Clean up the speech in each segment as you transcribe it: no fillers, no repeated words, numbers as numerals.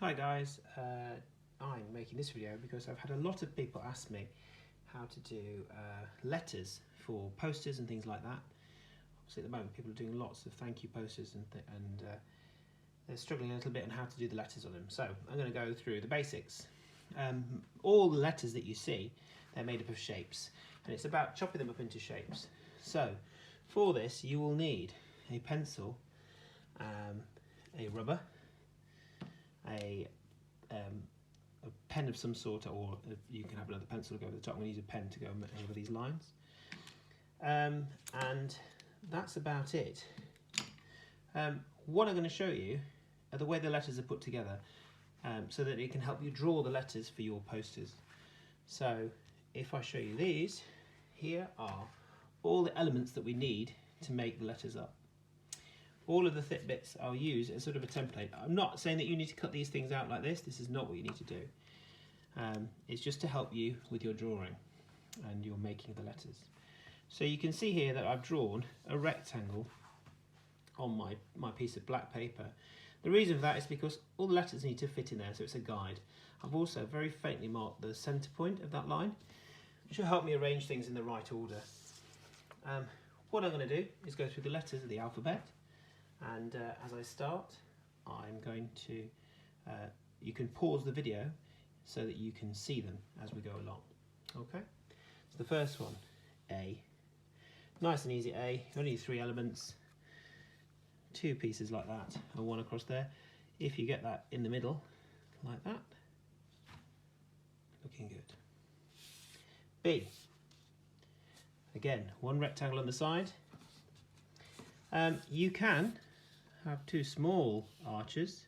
Hi guys, I'm making this video because I've had a lot of people ask me how to do letters for posters and things like that. Obviously at the moment people are doing lots of thank you posters and they're struggling a little bit on how to do the letters on them. So I'm going to go through the basics. All the letters that you see, they're made up of shapes, and it's about chopping them up into shapes. So for this you will need a pencil, a rubber, a pen of some sort, or you can have another pencil to go over the top. I'm going to use a pen to go over these lines, and that's about it. What I'm going to show you are the way the letters are put together, so that it can help you draw the letters for your posters. So if I show you these, here are all the elements that we need to make the letters up. All of the thick bits I'll use as sort of a template. I'm not saying that you need to cut these things out like this. This is not what you need to do. It's just to help you with your drawing and your making of the letters. So you can see here that I've drawn a rectangle on my piece of black paper. The reason for that is because all the letters need to fit in there, so it's a guide. I've also very faintly marked the centre point of that line, which will help me arrange things in the right order. What I'm going to do is go through the letters of the alphabet. And as I start, I'm going to, you can pause the video so that you can see them as we go along. Okay, so the first one, A. Nice and easy A, you only need 3 elements, 2 pieces like that and 1 across there. If you get that in the middle, like that, looking good. B. Again, 1 rectangle on the side. You can have 2 small arches,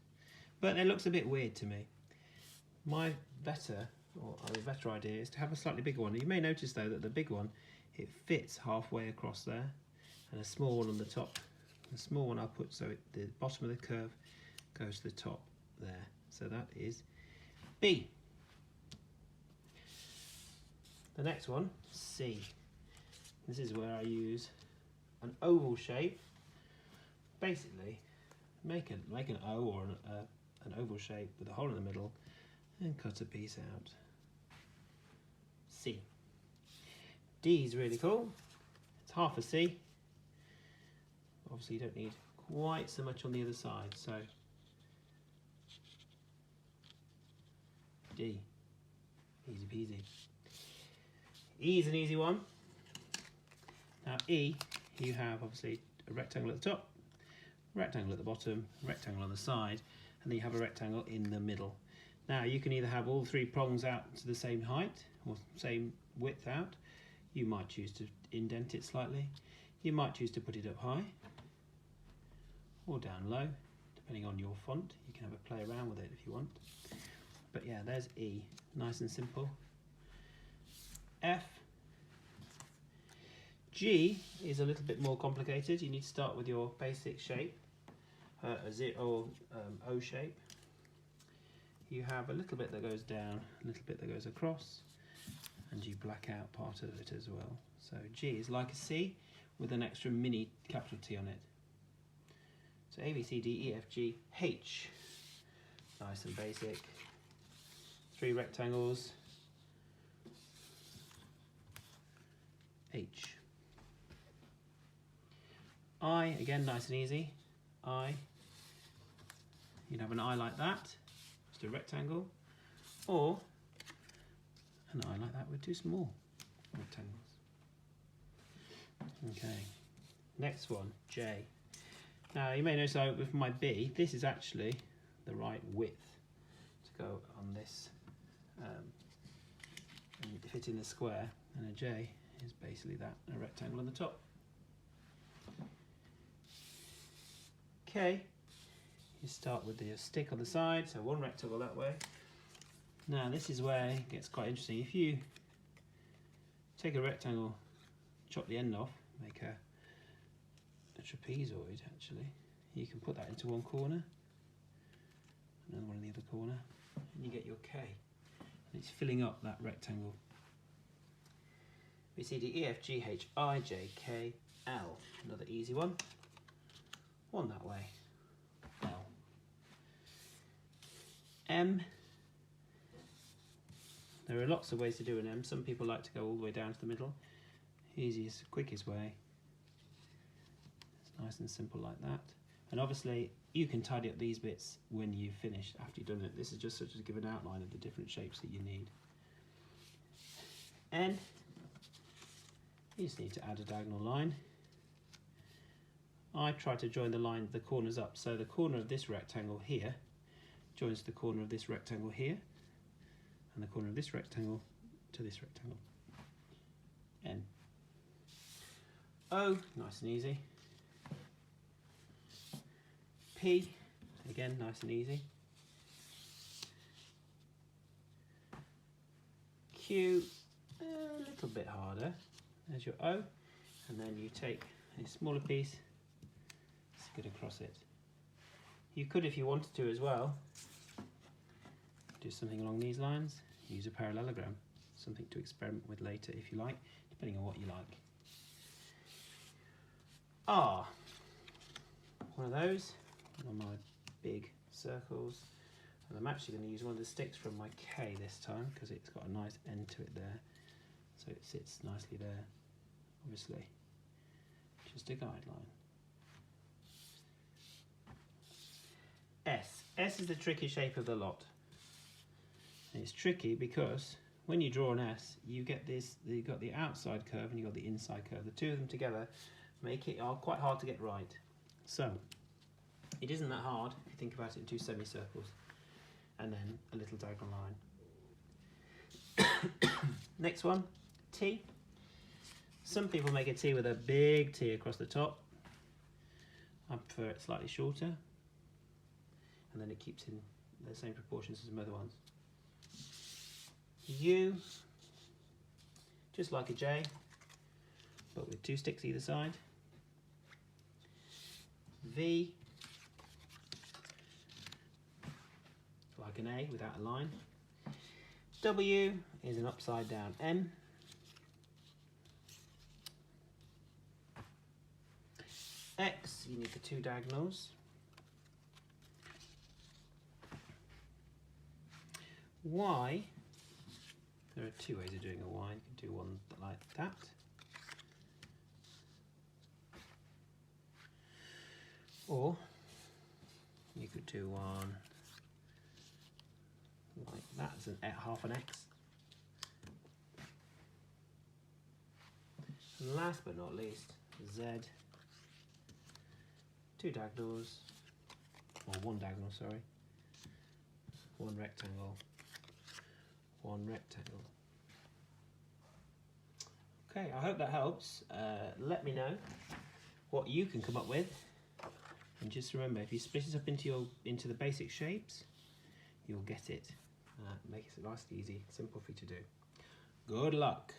but it looks a bit weird to me. My better idea is to have a slightly bigger one. You may notice though that the big one, it fits halfway across there, and a small one on the top. The small one I'll put so the bottom of the curve goes to the top there. So that is B. The next one, C. This is where I use an oval shape. Basically, make an O or an oval shape with a hole in the middle and cut a piece out. C. D is really cool. It's half a C. Obviously you don't need quite so much on the other side, so D. Easy peasy. E is an easy one. Now E, you have obviously a rectangle at the top, rectangle at the bottom, rectangle on the side, and then you have a rectangle in the middle. Now you can either have all 3 prongs out to the same height or same width out. You might choose to indent it slightly. You might choose to put it up high or down low, depending on your font. You can have a play around with it if you want. But yeah, there's E, nice and simple. F. G is a little bit more complicated. You need to start with your basic shape, O shape. You have a little bit that goes down, a little bit that goes across, and you black out part of it as well. So G is like a C with an extra mini capital T on it. So A, B, C, D, E, F, G, H. Nice and basic. 3 rectangles. H. I, again, nice and easy. I. You'd have an eye like that, just a rectangle, or an eye like that with 2 small rectangles. Okay, next one, J. Now you may notice with my B, this is actually the right width to go on this and fit in the square, and a J is basically that, a rectangle on the top. K, you start with the stick on the side, so 1 rectangle that way. Now this is where it gets quite interesting. If you take a rectangle, chop the end off, make a trapezoid actually, you can put that into one corner, another one in the other corner, and you get your K. And it's filling up that rectangle. B, C, D, E, F, G, H, I, J, K, L. Another easy one. 1 that way. L. M. There are lots of ways to do an M. Some people like to go all the way down to the middle. Easiest, quickest way. It's nice and simple like that. And obviously you can tidy up these bits when you've finished, after you've done it. This is just such to give an outline of the different shapes that you need. N, you just need to add a diagonal line. I try to join the corners up, so the corner of this rectangle here joins the corner of this rectangle here, and the corner of this rectangle to this rectangle. N. O, nice and easy. P, again, nice and easy. Q, a little bit harder. There's your O, and then you take a smaller piece, stick it across it. You could, if you wanted to as well, do something along these lines, use a parallelogram, something to experiment with later if you like, depending on what you like. R, one of those, on my big circles, and I'm actually going to use one of the sticks from my K this time because it's got a nice end to it there, so it sits nicely there. Obviously, just a guideline. S. S is the tricky shape of the lot. And it's tricky because when you draw an S, you get this, you've got the outside curve and you've got the inside curve. The two of them together make it quite hard to get right. So, it isn't that hard if you think about it in two semicircles and then a little diagonal line. Next one, T. Some people make a T with a big T across the top. I prefer it slightly shorter, and then it keeps in the same proportions as some other ones. U, just like a J, but with two sticks either side. V, like an A without a line. W is an upside down M. X, you need the two diagonals. Y, there are two ways of doing a Y. You can do one like that. Or you could do one like that, as half an X. And last but not least, Z. Two diagonals, or one diagonal, sorry. One rectangle, one rectangle. Okay, I hope that helps. Let me know what you can come up with. And just remember, if you split it up into the basic shapes, you'll get it. Makes it nice and easy, simple for you to do. Good luck.